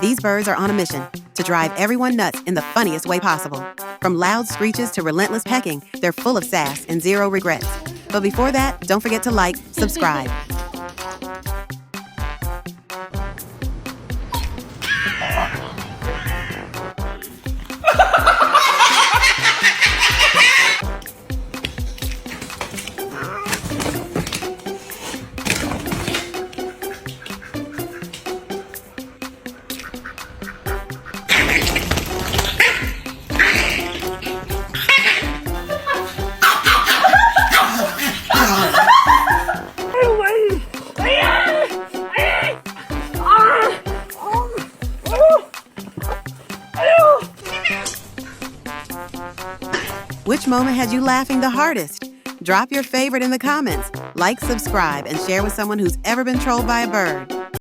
These birds are on a mission to drive everyone nuts in the funniest way possible. From loud screeches to relentless pecking, they're full of sass and zero regrets. But before that, don't forget to like, subscribe. Which moment had you laughing the hardest? Drop your favorite in the comments. Like, subscribe, and share with someone who's ever been trolled by a bird.